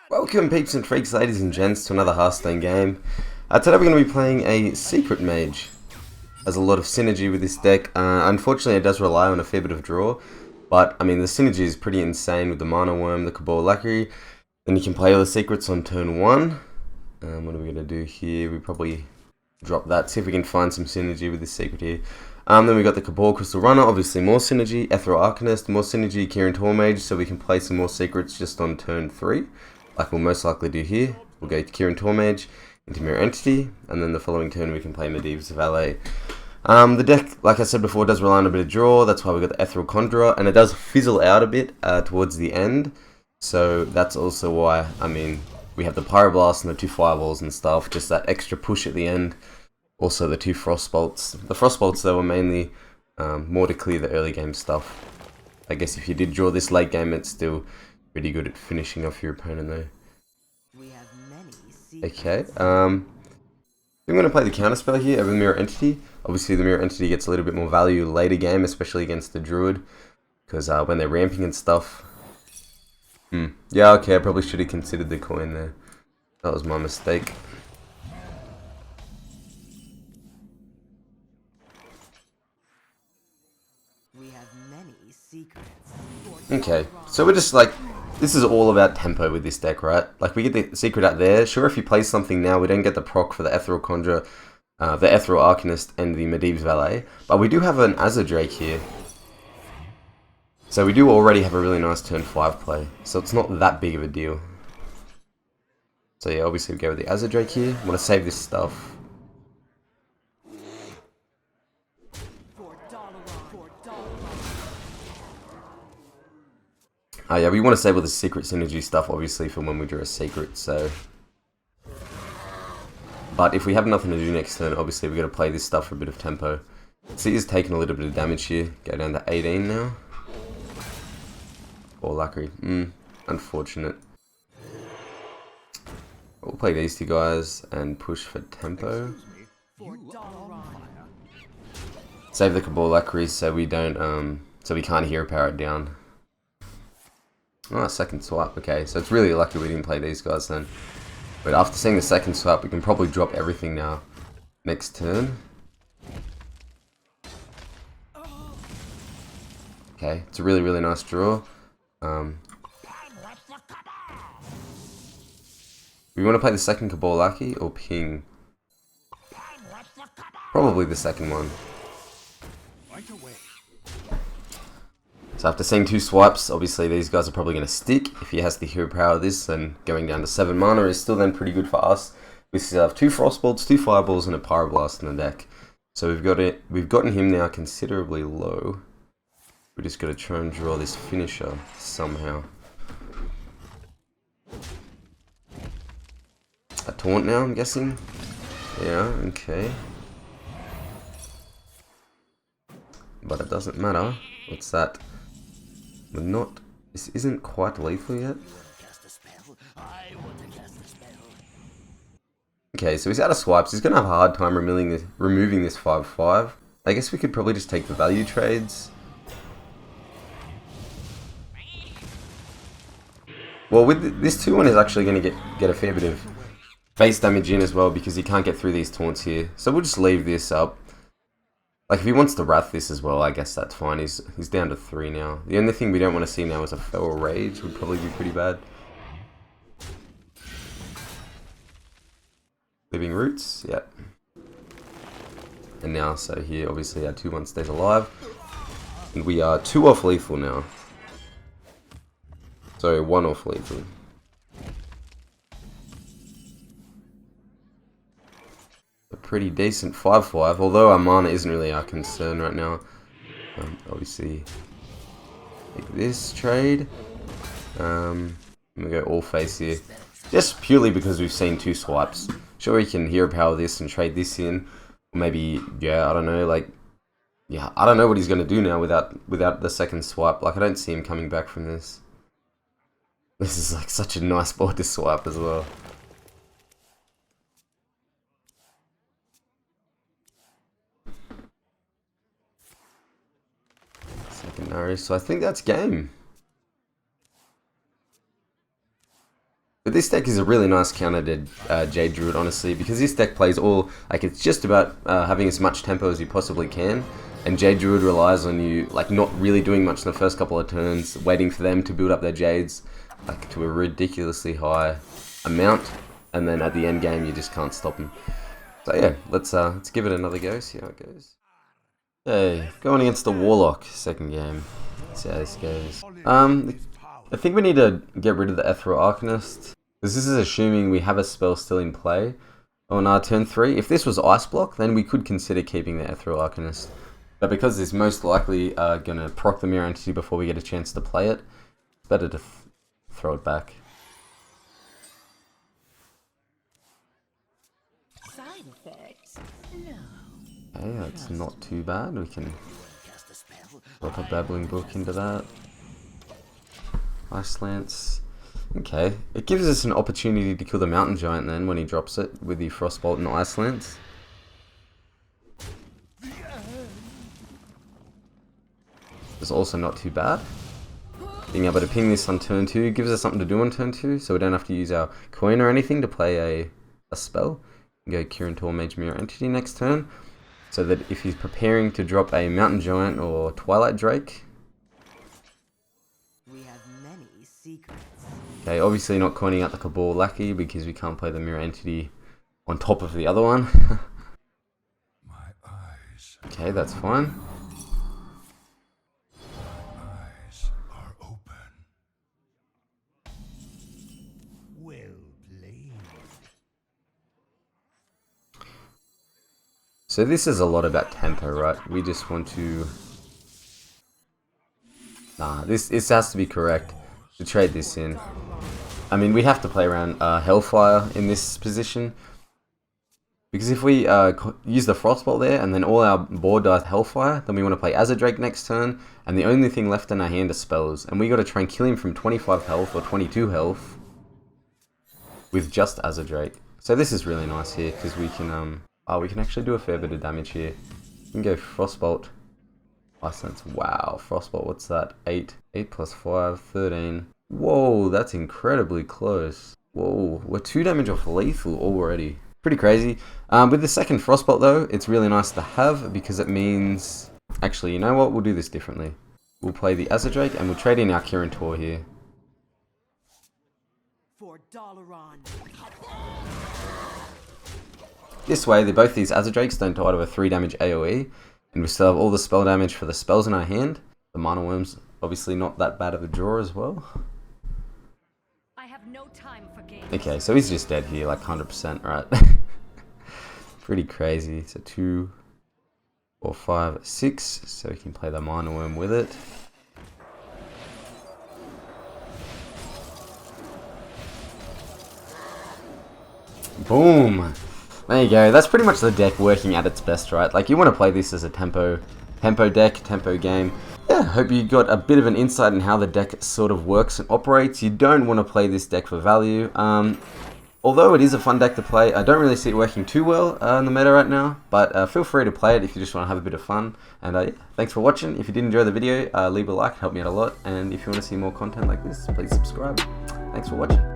Welcome peeps and freaks, ladies and gents, to another Hearthstone game. Today we're going to be playing a Secret Mage. There's a lot of synergy with this deck. Unfortunately it does rely on a fair bit of draw, but I mean the synergy is pretty insane with the Mana Worm, the Cabal Lackery. Then you can play all the secrets on turn 1. What are we going to do here? We probably drop that, see if we can find some synergy with this secret here. Then we got the Cabal Crystal Runner, obviously more synergy, Ethereal Arcanist, more synergy, Kirin Tormage, so we can play some more secrets just on turn 3. Like we'll most likely do here. We'll go to Kirin Tormage into Mirror Entity, and then the following turn we can play Medivh's Valet. The deck, like I said before, does rely on a bit of draw. That's why we got the Ethereal Conjurer, and it does fizzle out a bit towards the end. So that's also why, I mean, we have the Pyroblast and the 2 Fireballs and stuff, just that extra push at the end. Also the 2 Frostbolts. The Frostbolts though were mainly more to clear the early game stuff. I guess if you did draw this late game, it's still pretty good at finishing off your opponent though. Okay, I'm going to play the counterspell here over the Mirror Entity. Obviously the Mirror Entity gets a little bit more value later game, especially against the Druid, because when they're ramping and stuff. Yeah, okay, I probably should have considered the coin there. That was my mistake. Okay, so we're just like, this is all about tempo with this deck, right? Like we get the secret out there. Sure, if you play something now, we don't get the proc for the Ethereal Conjurer, the Ethereal Arcanist, and the Medivh's Valet. But we do have an Azure here. So we do already have a really nice turn 5 play. So it's not that big of a deal. So yeah, obviously we go with the Azure here. Want to save this stuff. Yeah, we want to save all the secret synergy stuff, obviously, for when we draw a secret, so... But if we have nothing to do next turn, obviously we've got to play this stuff for a bit of tempo. So he's taking a little bit of damage here. Go down to 18 now. Or Lackery. Unfortunate. We'll play these 2 guys and push for tempo. Save the Cabal Lackery so we don't, so we can't hero power it down. Oh, second swipe. Okay, so it's really lucky we didn't play these guys then. But after seeing the second swipe, we can probably drop everything now. Next turn. Okay, it's a really, really nice draw. We want to play the second Cabal Lucky or Ping? Probably the second one. So after seeing 2 swipes, obviously these guys are probably going to stick. If he has the hero power of this, then going down to 7 mana is still then pretty good for us. We still have 2 Frostbolts, 2 Fireballs, and a Pyroblast in the deck. So we've gotten him now considerably low. We're just going to try and draw this finisher somehow. A taunt now, I'm guessing? Yeah, okay. But it doesn't matter. What's that? We're not... This isn't quite lethal yet. Okay, so he's out of swipes. He's going to have a hard time removing this 5/5. I guess we could probably just take the value trades. Well, with this 2-1 is actually going to get a fair bit of base damage in as well, because he can't get through these taunts here. So we'll just leave this up. Like, if he wants to Wrath this as well, I guess that's fine. He's down to 3 now. The only thing we don't want to see now is a Feral Rage. Would probably be pretty bad. Living Roots, yep. And now, so here, obviously our 2-1 stays alive. And we are 2 off lethal now. Sorry, 1 off lethal. A pretty decent 5/5, although our mana isn't really our concern right now. Obviously, take this trade. We go all face here, just purely because we've seen 2 swipes. Sure, he can hero power this and trade this in. Maybe, yeah, I don't know. Like, yeah, I don't know what he's gonna do now without the second swipe. Like, I don't see him coming back from this. This is like such a nice board to swipe as well. Secondary, so I think that's game. But this deck is a really nice counter to Jade Druid, honestly, because this deck plays all, like, it's just about having as much tempo as you possibly can, and Jade Druid relies on you, like, not really doing much in the first couple of turns, waiting for them to build up their Jades, like, to a ridiculously high amount, and then at the end game you just can't stop them. So yeah, let's give it another go, see how it goes. Okay, going against the Warlock, second game. Let's see how this goes. I think we need to get rid of the Ethereal Arcanist, because this is assuming we have a spell still in play on our turn 3. If this was Ice Block, then we could consider keeping the Ethereal Arcanist. But because it's most likely going to proc the Mirror Entity before we get a chance to play it, it's better to throw it back. Side effects? No. Okay, that's not too bad. We can drop a Babbling Brook into that. Ice Lance. Okay, it gives us an opportunity to kill the Mountain Giant then when he drops it with the Frostbolt and Ice Lance. It's also not too bad. Being able to ping this on turn 2 gives us something to do on turn 2, so we don't have to use our coin or anything to play a spell. We can go Kirin Tor Mage Mirror Entity next turn, so that if he's preparing to drop a Mountain Giant or Twilight Drake. We have many secrets. Okay, obviously not coining out the Cabal Lackey because we can't play the Mirror Entity on top of the other one. Okay, that's fine. So this is a lot about tempo, right? We just want to... Nah, this has to be correct to trade this in. I mean, we have to play around Hellfire in this position. Because if we use the Frostbolt there, and then all our board dies Hellfire, then we want to play Azure next turn, and the only thing left in our hand are spells. And we got to try and kill him from 25 health or 22 health with just Azure. So this is really nice here, because we can actually do a fair bit of damage here. We can go Frostbolt. Ice Lance. Wow, Frostbolt, what's that? 8. 8 plus 5, 13. Whoa, that's incredibly close. Whoa, we're 2 damage off lethal already. Pretty crazy. With the second Frostbolt though, it's really nice to have because it means... Actually, you know what? We'll do this differently. We'll play the Azure Drake and we'll trade in our Kirin Tor here. For Dalaran. This way, both these Azure Drakes don't die to a 3 damage AoE, and we still have all the spell damage for the spells in our hand. The Mana Worm's obviously not that bad of a draw as well. I have no time for games. Okay, so he's just dead here, like 100%, right? Pretty crazy. So 2, 4, 5, 6, so we can play the Mana Worm with it. Boom! There you go, that's pretty much the deck working at its best, right? Like, you want to play this as a tempo deck, tempo game. Yeah, hope you got a bit of an insight in how the deck sort of works and operates. You don't want to play this deck for value. Although it is a fun deck to play, I don't really see it working too well in the meta right now, but feel free to play it if you just want to have a bit of fun. And yeah, thanks for watching. If you did enjoy the video, leave a like, help me out a lot. And if you want to see more content like this, please subscribe. Thanks for watching.